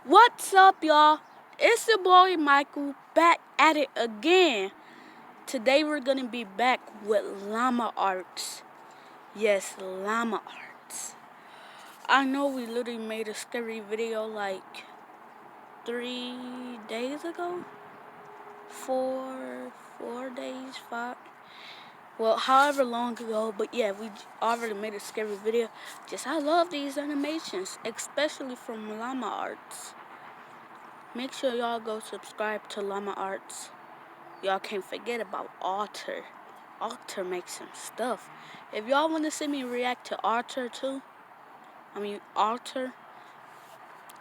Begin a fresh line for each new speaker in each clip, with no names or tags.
What's up, y'all? It's your boy Michael back at it again. Today we're gonna be back with llama arts. Yes, llama arts. I know we literally made a scary video like 3 days ago. Four days, 5. Well, however long ago, but yeah, we already made a scary video. I love these animations, especially from llama arts. Make sure y'all go subscribe to Llama Arts. Y'all can't forget about Alter. Alter makes some stuff. If y'all want to see me react to Alter too, Alter,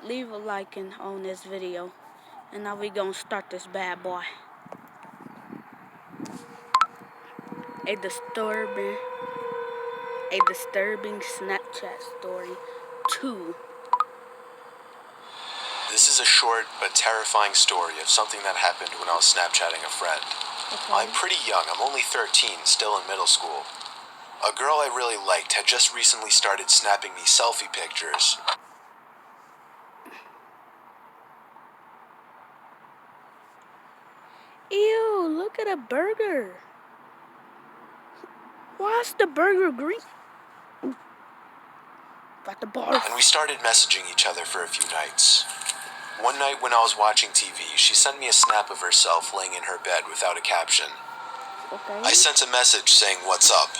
leave a like on this video. And now we gonna start this bad boy. A disturbing Snapchat story 2.
This is a short but terrifying story of something that happened when I was Snapchatting a friend.
Okay.
I'm pretty young, I'm only 13, still in middle school. A girl I really liked had just recently started snapping me selfie pictures.
Ew, look at a burger. Why's the burger green? Got the bar.
And we started messaging each other for a few nights. One night when I was watching TV, she sent me a snap of herself laying in her bed without a caption.
Okay.
I sent a message saying, "What's up?"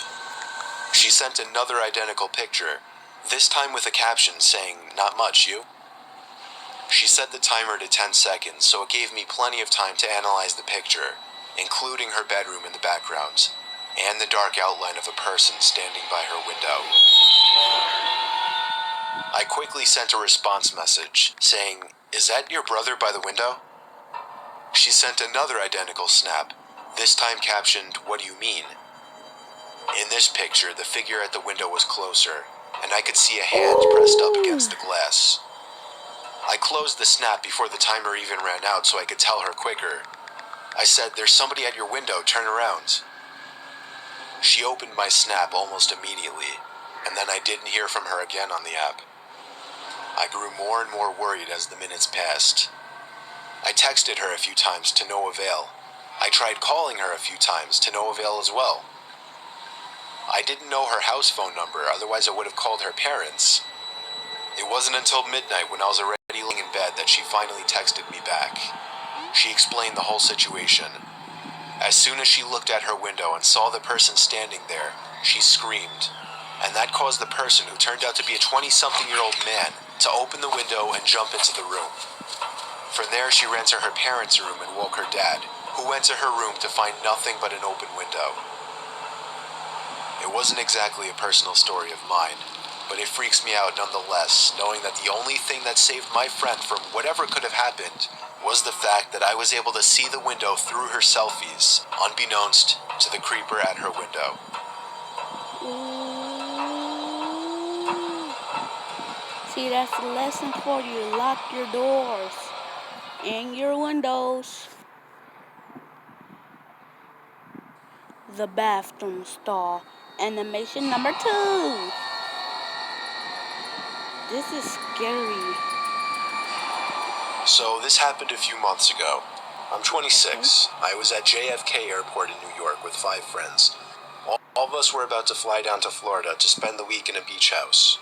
She sent another identical picture, this time with a caption saying, "Not much, you?" She set the timer to 10 seconds, so it gave me plenty of time to analyze the picture, including her bedroom in the background, and the dark outline of a person standing by her window. I quickly sent a response message, saying, "Is that your brother by the window?" She sent another identical snap, this time captioned, "What do you mean?" In this picture, the figure at the window was closer, and I could see a hand pressed up against the glass. I closed the snap before the timer even ran out so I could tell her quicker. I said, "There's somebody at your window, turn around." She opened my snap almost immediately, and then I didn't hear from her again on the app. I grew more and more worried as the minutes passed. I texted her a few times to no avail. I tried calling her a few times to no avail as well. I didn't know her house phone number, otherwise I would have called her parents. It wasn't until midnight when I was already laying in bed that she finally texted me back. She explained the whole situation. As soon as she looked at her window and saw the person standing there, she screamed, and that caused the person, who turned out to be a 20-something-year-old man, to open the window and jump into the room. From there, she ran to her parents' room and woke her dad, who went to her room to find nothing but an open window. It wasn't exactly a personal story of mine, but it freaks me out nonetheless, knowing that the only thing that saved my friend from whatever could have happened was the fact that I was able to see the window through her selfies, unbeknownst to the creeper at her window.
Ooh. See, that's a lesson for you. Lock your doors and your windows. The bathroom stall. Animation number 2. This is scary.
So this happened a few months ago. I'm 26. I was at JFK Airport in New York with 5 friends. All of us were about to fly down to Florida to spend the week in a beach house.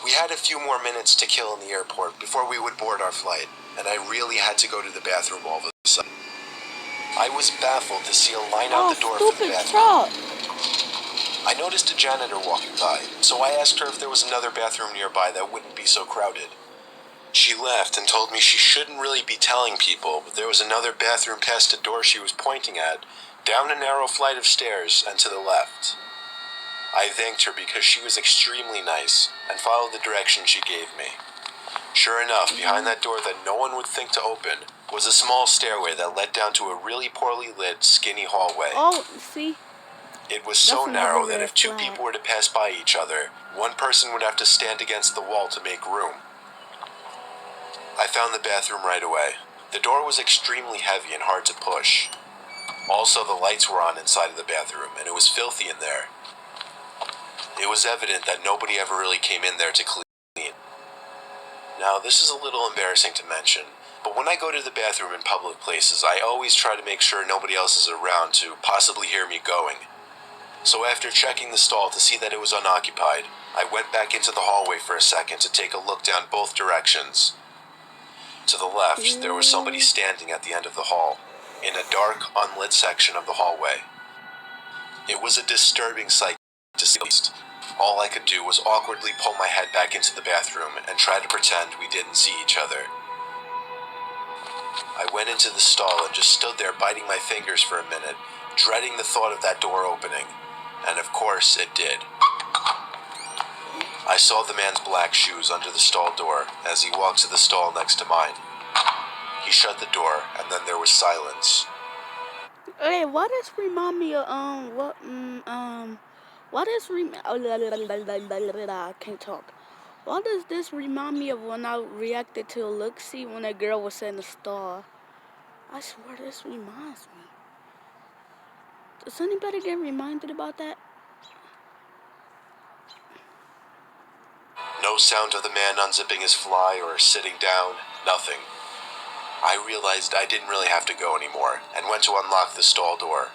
We had a few more minutes to kill in the airport before we would board our flight, and I really had to go to the bathroom all of a sudden. I was baffled to see a line out the door for the bathroom. I noticed a janitor walking by, so I asked her if there was another bathroom nearby that wouldn't be so crowded. She laughed and told me she shouldn't really be telling people, but there was another bathroom past the door she was pointing at, down a narrow flight of stairs and to the left. I thanked her because she was extremely nice and followed the direction she gave me. Sure enough, behind that door that no one would think to open was a small stairway that led down to a really poorly lit, skinny hallway.
Oh, see?
It was so narrow that if 2 people were to pass by each other, one person would have to stand against the wall to make room. I found the bathroom right away. The door was extremely heavy and hard to push. Also, the lights were on inside of the bathroom, and it was filthy in there. It was evident that nobody ever really came in there to clean. Now, this is a little embarrassing to mention, but when I go to the bathroom in public places, I always try to make sure nobody else is around to possibly hear me going. So after checking the stall to see that it was unoccupied, I went back into the hallway for a second to take a look down both directions. To the left, there was somebody standing at the end of the hall, in a dark, unlit section of the hallway. It was a disturbing sight to see the least. All I could do was awkwardly pull my head back into the bathroom and try to pretend we didn't see each other. I went into the stall and just stood there biting my fingers for a minute, dreading the thought of that door opening. And of course, it did. I saw the man's black shoes under the stall door as he walked to the stall next to mine. He shut the door, and then there was silence.
Hey, why does remind me of I can't talk. Why does this remind me of when I reacted to a look-see when a girl was in the stall? I swear this reminds me. Does anybody get reminded about that?
No sound of the man unzipping his fly or sitting down, nothing. I realized I didn't really have to go anymore and went to unlock the stall door.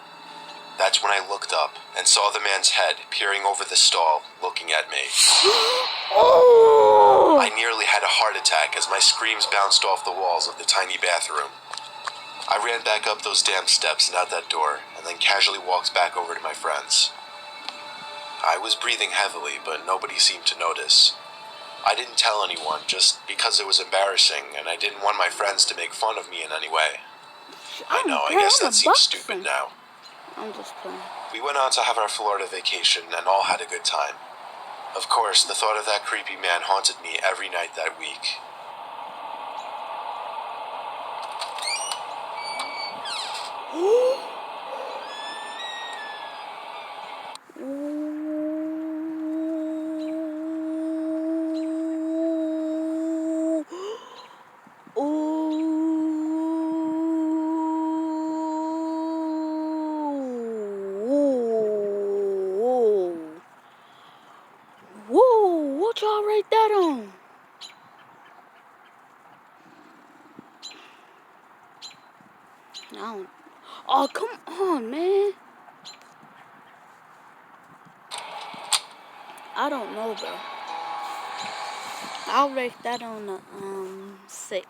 That's when I looked up and saw the man's head peering over the stall, looking at me.
Oh!
I nearly had a heart attack as my screams bounced off the walls of the tiny bathroom. I ran back up those damn steps and out that door, and then casually walked back over to my friends. I was breathing heavily, but nobody seemed to notice. I didn't tell anyone just because it was embarrassing, and I didn't want my friends to make fun of me in any way. I know, I guess that seems stupid now.
I'm just playing.
We went on to have our Florida vacation and all had a good time. Of course, the thought of that creepy man haunted me every night that week.
Whoa, what y'all write that on? No. Oh, come on, man. I don't know, bro. I'll rate that on a 6.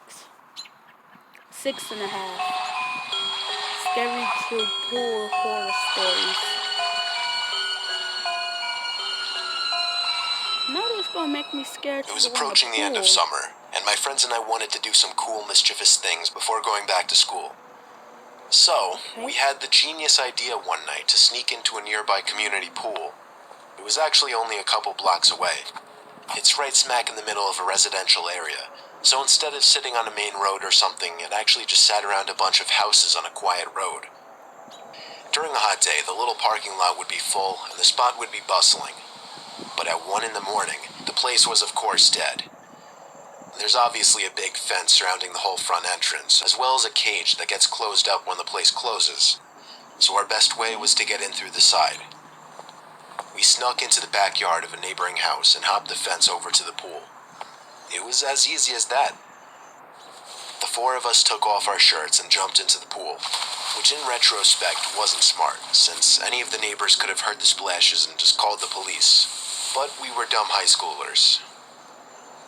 6.5. Scary to pool horror stories. Now that's gonna make me scared to
It was
go in
approaching the end of
pool.
summer, and my friends and I wanted to do some cool, mischievous things before going back to school. So, we had the genius idea one night to sneak into a nearby community pool. It was actually only a couple blocks away. It's right smack in the middle of a residential area, so instead of sitting on a main road or something, it actually just sat around a bunch of houses on a quiet road. During a hot day, the little parking lot would be full and the spot would be bustling. But at 1 in the morning, the place was of course dead. There's obviously a big fence surrounding the whole front entrance, as well as a cage that gets closed up when the place closes. So our best way was to get in through the side. We snuck into the backyard of a neighboring house and hopped the fence over to the pool. It was as easy as that. The 4 of us took off our shirts and jumped into the pool, which in retrospect wasn't smart, since any of the neighbors could have heard the splashes and just called the police. But we were dumb high schoolers.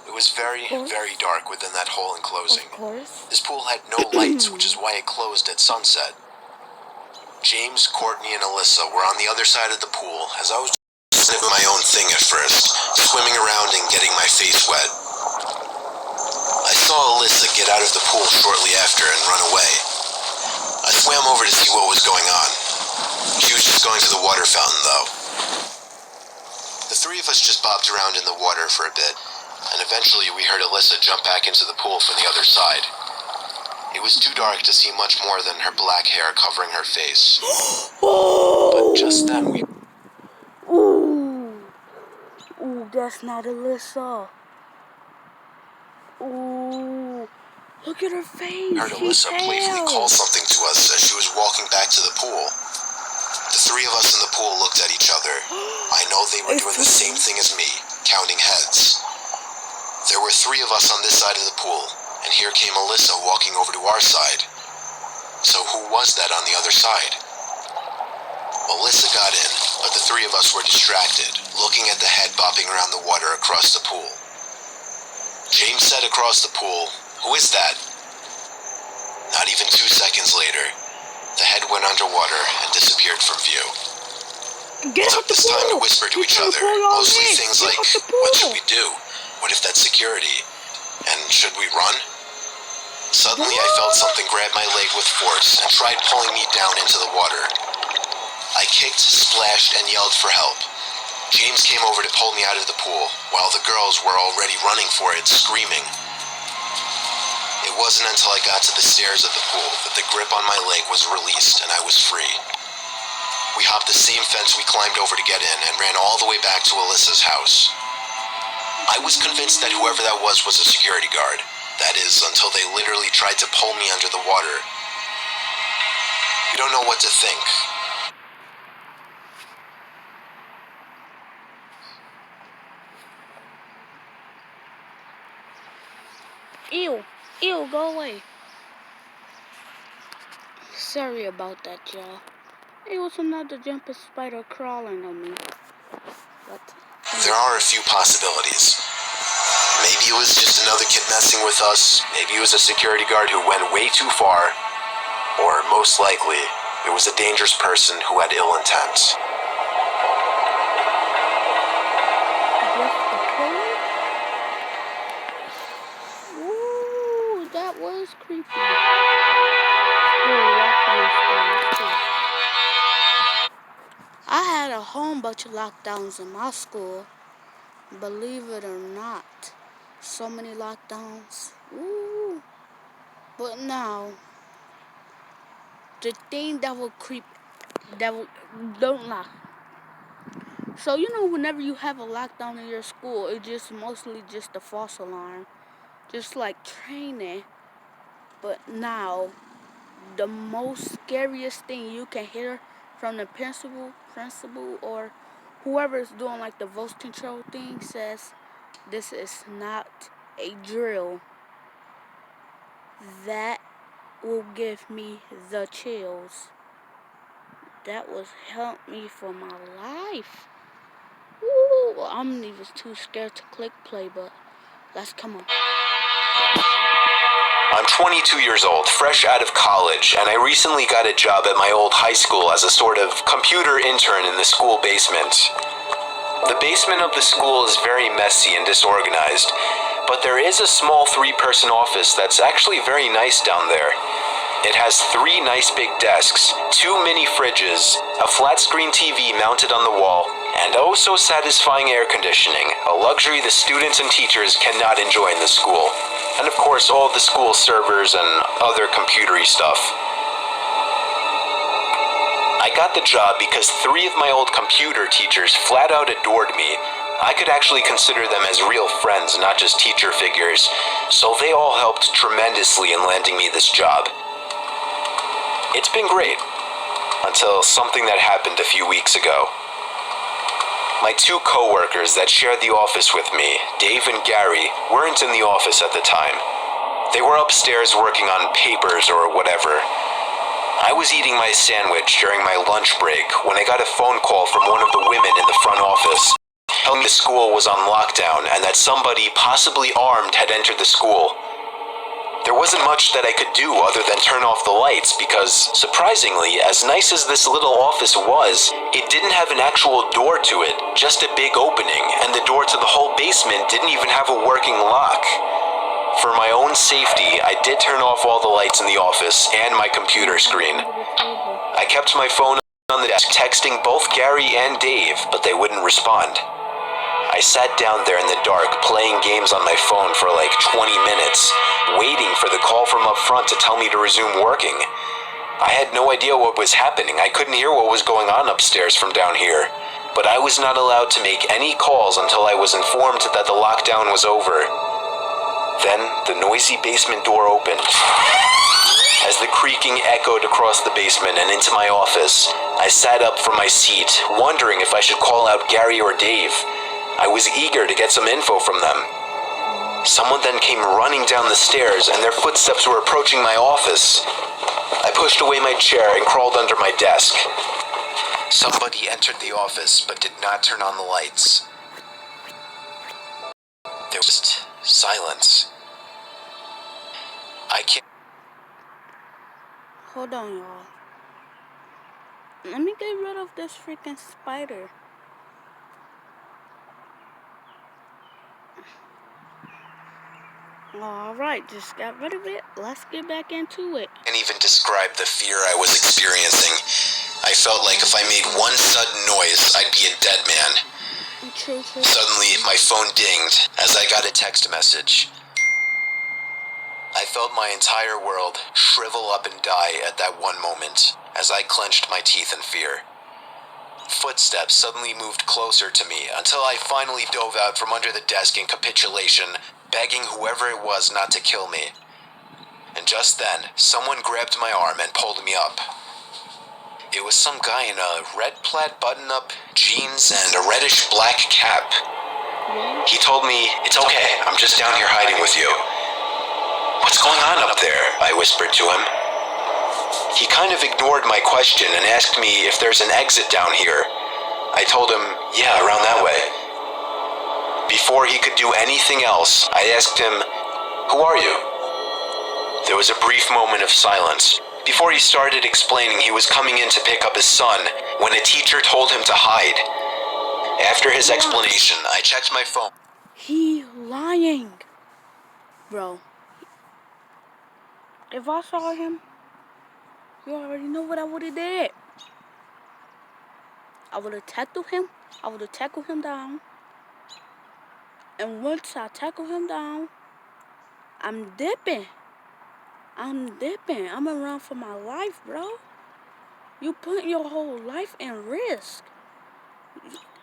It was very, very dark within that whole enclosing.
Of course.
This pool had no lights, which is why it closed at sunset. James, Courtney, and Alyssa were on the other side of the pool, as I was just doing my own thing at first, swimming around and getting my face wet. I saw Alyssa get out of the pool shortly after and run away. I swam over to see what was going on. She was just going to the water fountain, though. The 3 of us just bopped around in the water for a bit, and eventually we heard Alyssa jump back into the pool from the other side. It was too dark to see much more than her black hair covering her face. But just then we...
Ooh, that's not Alyssa. Ooh, look at her face.
heard Alyssa playfully call something to us as she was walking back to the pool. The 3 of us in the pool looked at each other. I know they were doing the same thing as me, counting heads. There were 3 of us on this side of the pool, and here came Alyssa walking over to our side. So who was that on the other side? Alyssa got in, but the 3 of us were distracted, looking at the head bobbing around the water across the pool. James said across the pool, "Who is that?" Not even 2 seconds later, the head went underwater and disappeared from view. We took this time to whisper to each other, mostly things like, "What should we do? What if that's security? And should we run?" Suddenly I felt something grab my leg with force and tried pulling me down into the water. I kicked, splashed, and yelled for help. James came over to pull me out of the pool, while the girls were already running for it, screaming. It wasn't until I got to the stairs of the pool that the grip on my leg was released and I was free. We hopped the same fence we climbed over to get in and ran all the way back to Alyssa's house. I was convinced that whoever that was a security guard. That is, until they literally tried to pull me under the water. You don't know what to think.
Ew, ew, go away. Sorry about that, y'all. It was another jumping spider crawling on me. What?
There are a few possibilities. Maybe it was just another kid messing with us. Maybe it was a security guard who went way too far. Or, most likely, it was a dangerous person who had ill intent.
Ooh, that was creepy. I had a whole bunch of lockdowns in my school. Believe it or not. So many lockdowns. Ooh. But now, the thing that will creep, don't lie. So, whenever you have a lockdown in your school, it's just mostly just a false alarm. Just like training. But now, the most scariest thing you can hear from the principal or whoever is doing like the voice control thing says, "This is not a drill." That will give me the chills. That was help me for my life. Ooh, I'm even too scared to click play, but let's come on.
I'm 22 years old, fresh out of college, and I recently got a job at my old high school as a sort of computer intern in the school basement. The basement of the school is very messy and disorganized, but there is a small 3-person office that's actually very nice down there. It has 3 nice big desks, 2 mini fridges, a flat screen TV mounted on the wall, and oh so satisfying air conditioning, a luxury the students and teachers cannot enjoy in the school. And of course all the school servers and other computery stuff. I got the job because 3 of my old computer teachers flat out adored me. I could actually consider them as real friends, not just teacher figures, so they all helped tremendously in landing me this job. It's been great, until something that happened a few weeks ago. My 2 co-workers that shared the office with me, Dave and Gary, weren't in the office at the time. They were upstairs working on papers or whatever. I was eating my sandwich during my lunch break when I got a phone call from one of the women in the front office, telling me the school was on lockdown and that somebody, possibly armed, had entered the school. There wasn't much that I could do other than turn off the lights because, surprisingly, as nice as this little office was, it didn't have an actual door to it, just a big opening, and the door to the whole basement didn't even have a working lock. For my own safety, I did turn off all the lights in the office and my computer screen. I kept my phone on the desk, texting both Gary and Dave, but they wouldn't respond. I sat down there in the dark, playing games on my phone for like 20 minutes, waiting for the call from up front to tell me to resume working. I had no idea what was happening. I couldn't hear what was going on upstairs from down here. But I was not allowed to make any calls until I was informed that the lockdown was over. Then, the noisy basement door opened. As the creaking echoed across the basement and into my office, I sat up from my seat, wondering if I should call out Gary or Dave. I was eager to get some info from them. Someone then came running down the stairs, and their footsteps were approaching my office. I pushed away my chair and crawled under my desk. Somebody entered the office but did not turn on the lights. There was just silence. I can't.
Hold on, y'all. Let me get rid of this freaking spider. Alright, just got rid of it. Let's get back into it.
Can't even describe the fear I was experiencing. I felt like if I made one sudden noise, I'd be a dead man.
True.
Suddenly, my phone dinged as I got a text message. I felt my entire world shrivel up and die at that one moment as I clenched my teeth in fear. Footsteps suddenly moved closer to me until I finally dove out from under the desk in capitulation, begging whoever it was not to kill me. And just then, someone grabbed my arm and pulled me up. It was some guy in a red plaid button-up, jeans, and a reddish-black cap. He told me, "It's okay, I'm just down here hiding with you." "What's going on up there?" I whispered to him. He kind of ignored my question and asked me if there's an exit down here. I told him, "Yeah, around that way." Before he could do anything else, I asked him, "Who are you?" There was a brief moment of silence before he started explaining he was coming in to pick up his son when a teacher told him to hide. After his explanation, I checked my phone.
He lying. Bro. If I saw him, you already know what I would have did. I would have tackled him. I would have tackled him down. And once I tackle him down, I'm dipping. I'm gonna run for my life, bro. You put your whole life in risk.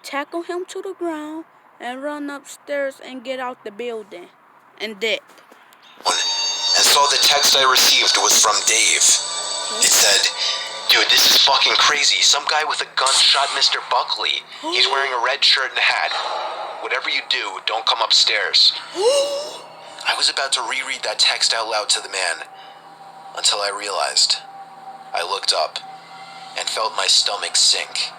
Tackle him to the ground and run upstairs and get out the building and dip.
And saw the text I received was from Dave. It said, "Dude, this is fucking crazy. Some guy with a gun shot Mr. Buckley. He's wearing a red shirt and a hat. Whatever you do, don't come upstairs." I was about to reread that text out loud to the man until I realized. I looked up and felt my stomach sink.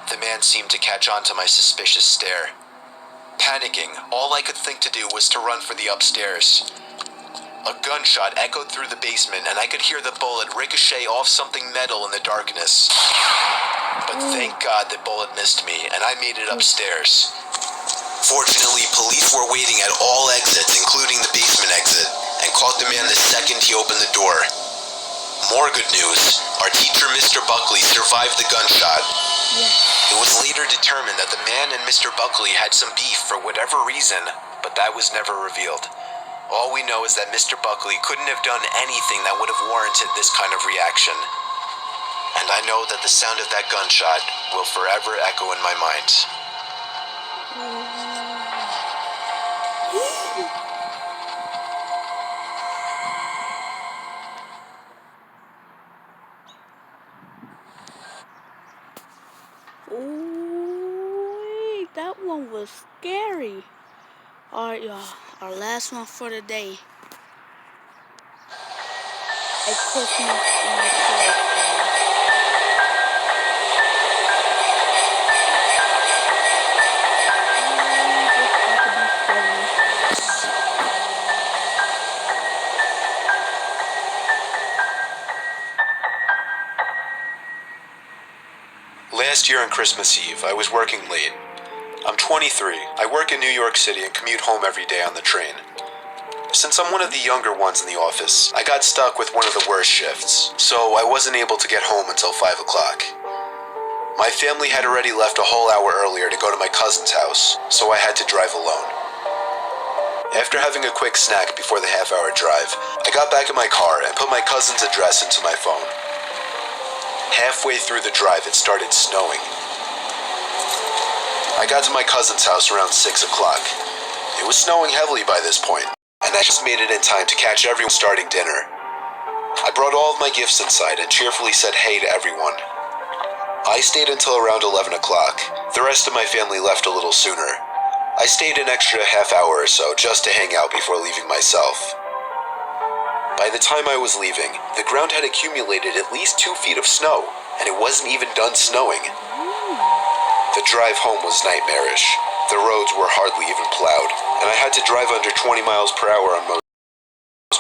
The man seemed to catch on to my suspicious stare. Panicking, all I could think to do was to run for the upstairs. A gunshot echoed through the basement, and I could hear the bullet ricochet off something metal in the darkness. But thank God the bullet missed me, and I made it upstairs. Fortunately, police were waiting at all exits, including the basement exit, and caught the man the second he opened the door. More good news, our teacher, Mr. Buckley, survived the gunshot. It was later determined that the man and Mr. Buckley had some beef for whatever reason, but that was never revealed. All we know is that Mr. Buckley couldn't have done anything that would have warranted this kind of reaction. And I know that the sound of that gunshot will forever echo in my mind.
Ooh, that one was scary. Alright, y'all. Our last one for the day. A Christmas in the forest.
Last year on Christmas Eve, I was working late. I'm 23. I work in New York City and commute home every day on the train. Since I'm one of the younger ones in the office, I got stuck with one of the worst shifts, so I wasn't able to get home until 5 o'clock. My family had already left a whole hour earlier to go to my cousin's house, so I had to drive alone. After having a quick snack before the half-hour drive, I got back in my car and put my cousin's address into my phone. Halfway through the drive, it started snowing. I got to my cousin's house around 6 o'clock. It was snowing heavily by this point, and I just made it in time to catch everyone starting dinner. I brought all of my gifts inside and cheerfully said hey to everyone. I stayed until around 11 o'clock. The rest of my family left a little sooner. I stayed an extra half hour or so just to hang out before leaving myself. By the time I was leaving, the ground had accumulated at least 2 feet of snow, and it wasn't even done snowing. The drive home was nightmarish. The roads were hardly even plowed, and I had to drive under 20 miles per hour on most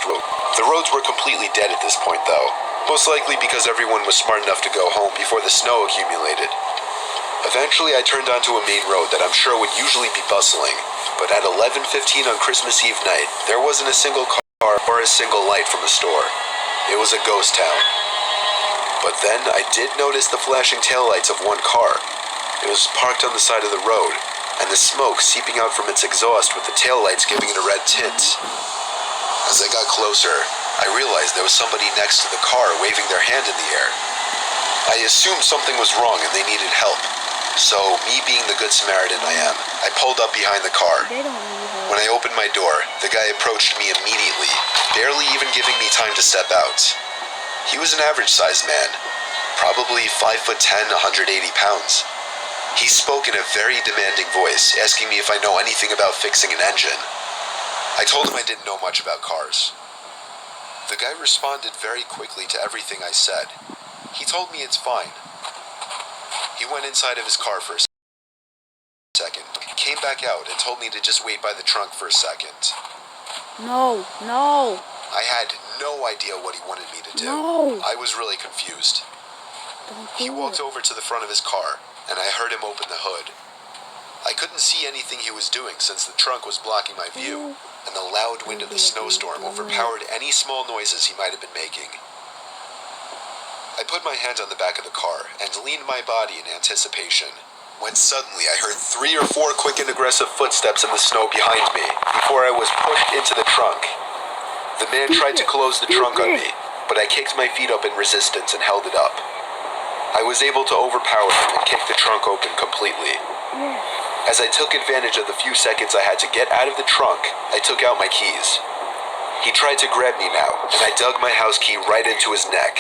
roads. The roads were completely dead at this point, though, most likely because everyone was smart enough to go home before the snow accumulated. Eventually, I turned onto a main road that I'm sure would usually be bustling, but at 11:15 on Christmas Eve night, there wasn't a single car or a single light from a store. It was a ghost town. But then I did notice the flashing taillights of one car. It was parked on the side of the road, and the smoke seeping out from its exhaust with the taillights giving it a red tint. As I got closer, I realized there was somebody next to the car waving their hand in the air. I assumed something was wrong and they needed help. So, me being the good Samaritan I am, I pulled up behind the car. When I opened my door, the guy approached me immediately, barely even giving me time to step out. He was an average-sized man, probably 5'10", 180 pounds. He spoke in a very demanding voice, asking me if I know anything about fixing an engine. I told him I didn't know much about cars. The guy responded very quickly to everything I said. He told me it's fine. He went inside of his car for a second, came back out and told me to just wait by the trunk for a second.
No.
I had no idea what he wanted me to do.
No.
I was really confused. He walked over to the front of his car, and I heard him open the hood. I couldn't see anything he was doing since the trunk was blocking my view, and the loud wind of the snowstorm overpowered any small noises he might have been making. I put my hand on the back of the car and leaned my body in anticipation, when suddenly I heard 3 or 4 quick and aggressive footsteps in the snow behind me before I was pushed into the trunk. The man tried to close the trunk on me, but I kicked my feet up in resistance and held it up. I was able to overpower him and kick the trunk open completely. As I took advantage of the few seconds I had to get out of the trunk, I took out my keys. He tried to grab me now, and I dug my house key right into his neck.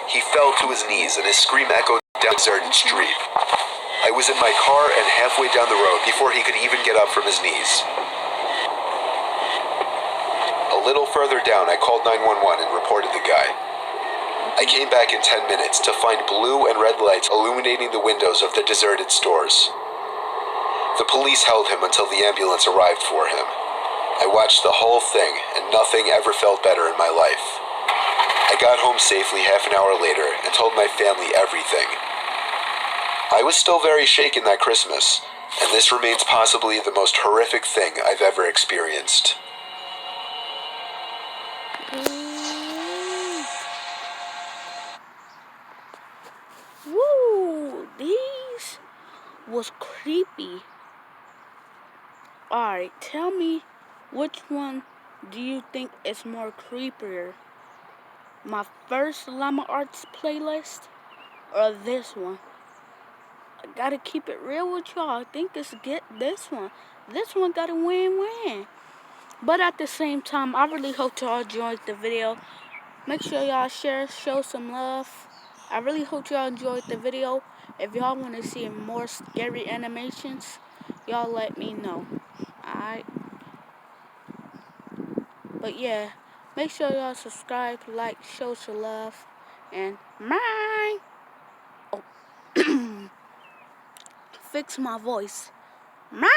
He fell to his knees and his scream echoed down the deserted street. I was in my car and halfway down the road before he could even get up from his knees. A little further down, I called 911 and reported the guy. I came back in 10 minutes to find blue and red lights illuminating the windows of the deserted stores. The police held him until the ambulance arrived for him. I watched the whole thing, and nothing ever felt better in my life. I got home safely half an hour later and told my family everything. I was still very shaken that Christmas, and this remains possibly the most horrific thing I've ever experienced.
Woo! These was creepy. Alright, tell me which one do you think is more creepier? My first Llama Arts playlist or this one? I gotta keep it real with y'all. I think it's get this one. This one gotta win. But at the same time, I really hope y'all enjoyed the video. Make sure y'all share, show some love. I really hope y'all enjoyed the video. If y'all want to see more scary animations, y'all let me know. Alright? But yeah, make sure y'all subscribe, like, show some love, and mine. Oh, fix my voice. Mine.